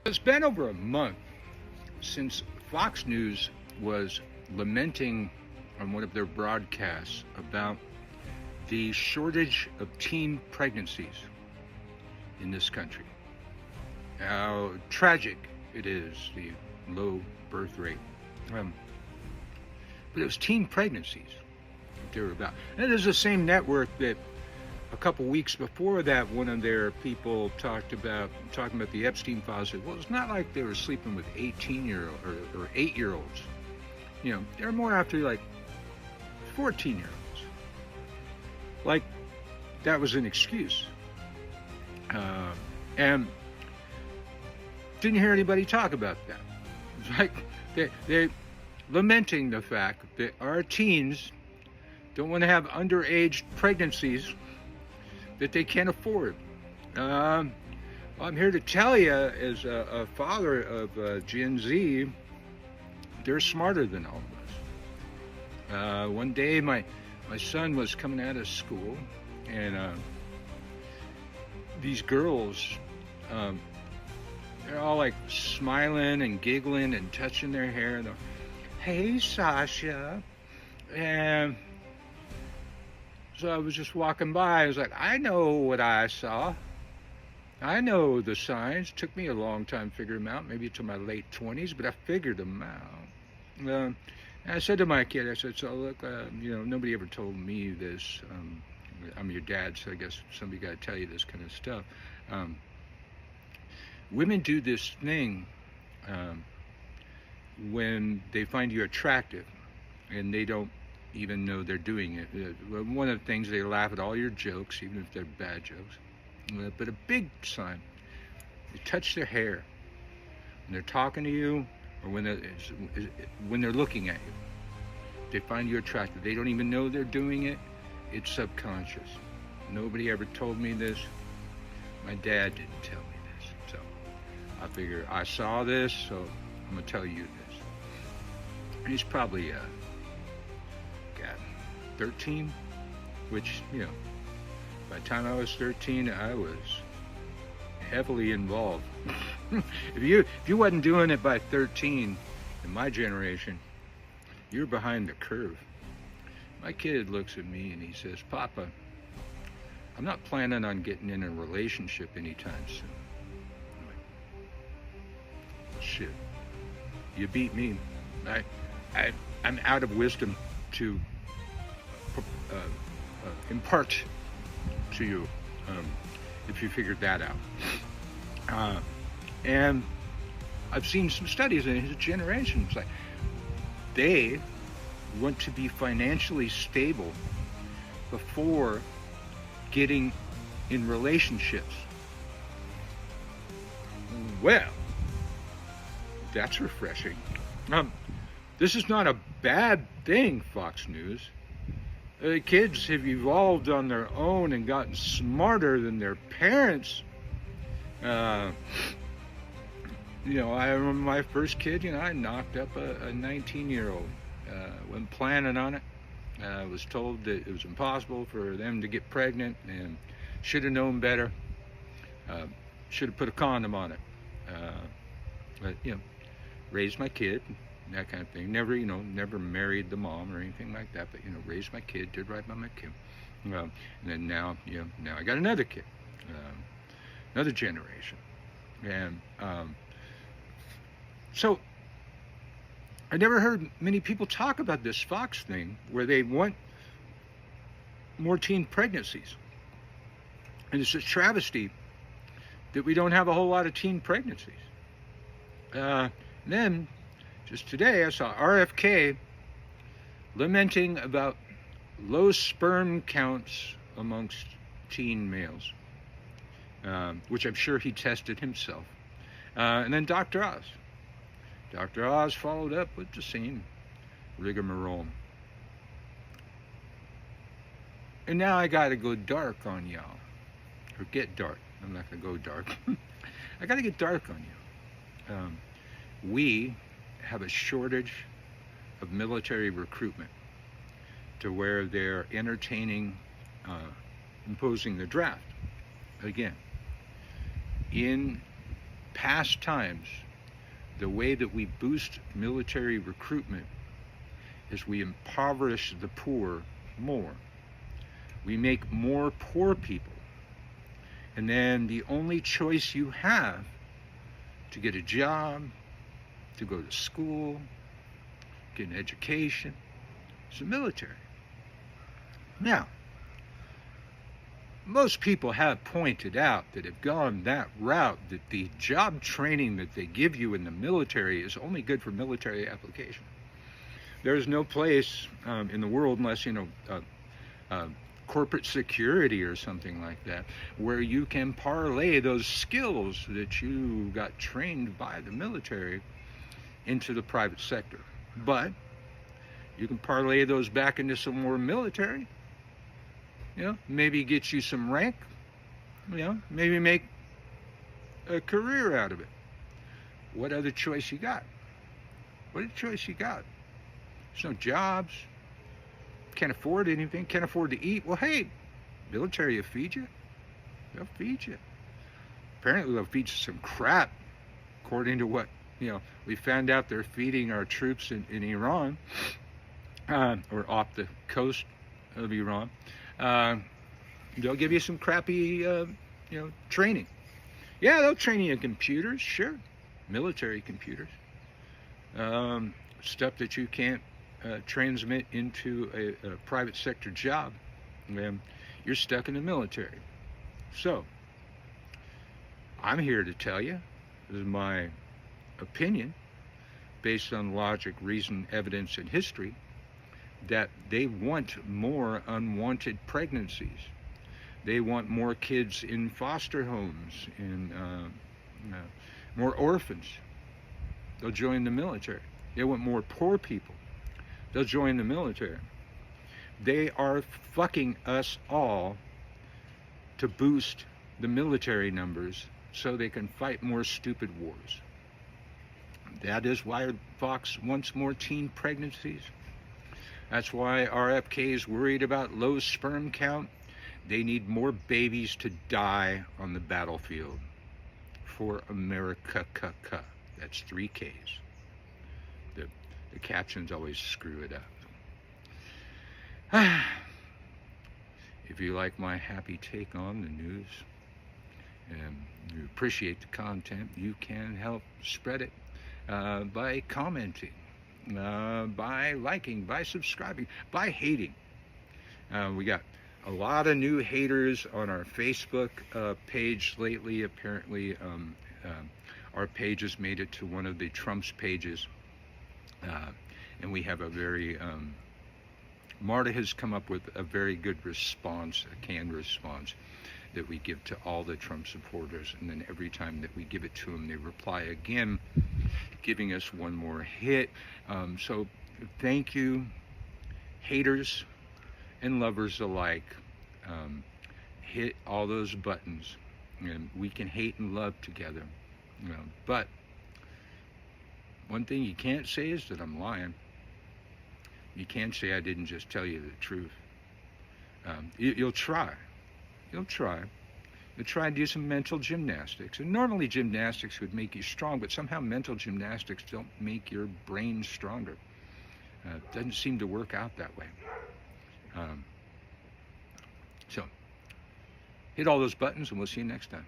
It's been over a month since Fox News was lamenting on one of their broadcasts about the shortage of teen pregnancies in this country. How tragic it is, the low birth rate. But it was teen pregnancies that they were about. And it is the same network that a couple weeks before that, one of their people talking about the Epstein files. Said, well, it's not like they were sleeping with 18-year-olds or 8-year-olds. You know, they're more after like 14-year-olds. Like that was an excuse. And didn't hear anybody talk about that. It's like they lamenting the fact that our teens don't want to have underage pregnancies that they can't afford. I'm here to tell you, as a father of Gen Z, they're smarter than all of us. One day, my son was coming out of school, and these girls, they're all like smiling and giggling and touching their hair. And they're, hey, Sasha. And so I was just walking by. I was like, I know what I saw. I know the signs. It took me a long time to figure them out, maybe to my late 20s, but I figured them out. And I said to my kid, I said, so look, nobody ever told me this. I'm your dad, so I guess somebody got to tell you this kind of stuff. Women do this thing when they find you attractive, and they don't even know they're doing it. One of the things, they laugh at all your jokes, even if they're bad jokes. But a big sign, they touch their hair when they're talking to you, or when they're looking at you. They find you attractive. They don't even know they're doing it. It's subconscious. Nobody ever told me this. My dad didn't tell me this. So I figure I saw this, so I'm gonna tell you this. And he's probably 13, which, by the time I was 13, I was heavily involved. If you wasn't doing it by 13 in my generation, you're behind the curve. My kid looks at me and he says, Papa, I'm not planning on getting in a relationship anytime soon. I'm like, shit, you beat me. I'm out of wisdom to impart to you, if you figured that out. And I've seen some studies in his generation. It's like they want to be financially stable before getting in relationships. Well, that's refreshing. This is not a bad thing, Fox News. Kids have evolved on their own and gotten smarter than their parents. I remember my first kid, I knocked up a 19-year-old. Wasn't planning on it. I was told that it was impossible for them to get pregnant, and should have known better. Should have put a condom on it. But raised my kid, that kind of thing. Never married the mom or anything like that, but raised my kid, did right by my kid. And then now I got another kid, another generation. And so I never heard many people talk about this Fox thing where they want more teen pregnancies. And it's a travesty that we don't have a whole lot of teen pregnancies. Then, just today, I saw RFK lamenting about low sperm counts amongst teen males, which I'm sure he tested himself. And then Dr. Oz. Dr. Oz followed up with the same rigmarole. And now I gotta go dark on y'all. Or get dark. I'm not gonna go dark. I gotta get dark on you. We have a shortage of military recruitment to where they're entertaining imposing the draft again. In past times, the way that we boost military recruitment is we impoverish the poor more. We make more poor people. And then the only choice you have to get a job, to go to school, get an education, is the military. Now, most people have pointed out that have gone that route, that the job training that they give you in the military is only good for military application. There's no place in the world, unless, corporate security or something like that, where you can parlay those skills that you got trained by the military into the private sector. But you can parlay those back into some more military, maybe get you some rank, maybe make a career out of it. What other choice you got? What other choice you got? There's no jobs. Can't afford anything. Can't afford to eat. Well, hey, military will feed you. They'll feed you. Apparently they'll feed you some crap, according to what, we found out they're feeding our troops in Iran, or off the coast of Iran. They'll give you some crappy, training. Yeah, they'll train you in computers, sure. Military computers. Stuff that you can't transmit into a private sector job. You're stuck in the military. So, I'm here to tell you, this is my opinion, based on logic, reason, evidence, and history, that they want more unwanted pregnancies. They want more kids in foster homes, and more orphans. They'll join the military. They want more poor people. They'll join the military. They are fucking us all to boost the military numbers so they can fight more stupid wars. That is why Fox wants more teen pregnancies. That's why RFK is worried about low sperm count. They need more babies to die on the battlefield for America. That's 3 Ks. The captions always screw it up. If you like my happy take on the news and you appreciate the content, you can help spread it by commenting, by liking, by subscribing, by hating. We got a lot of new haters on our Facebook page lately. Apparently, our page has made it to one of the Trump's pages. And we have a very, Marta has come up with a very good response, a canned response, that we give to all the Trump supporters. And then every time that we give it to them, they reply again, giving us one more hit. So thank you, haters and lovers alike. Hit all those buttons, and we can hate and love together. But one thing you can't say is that I'm lying. You can't say I didn't just tell you the truth. You'll try. You'll try. You'll try and do some mental gymnastics. And normally gymnastics would make you strong, but somehow mental gymnastics don't make your brain stronger. It doesn't seem to work out that way. So, hit all those buttons, and we'll see you next time.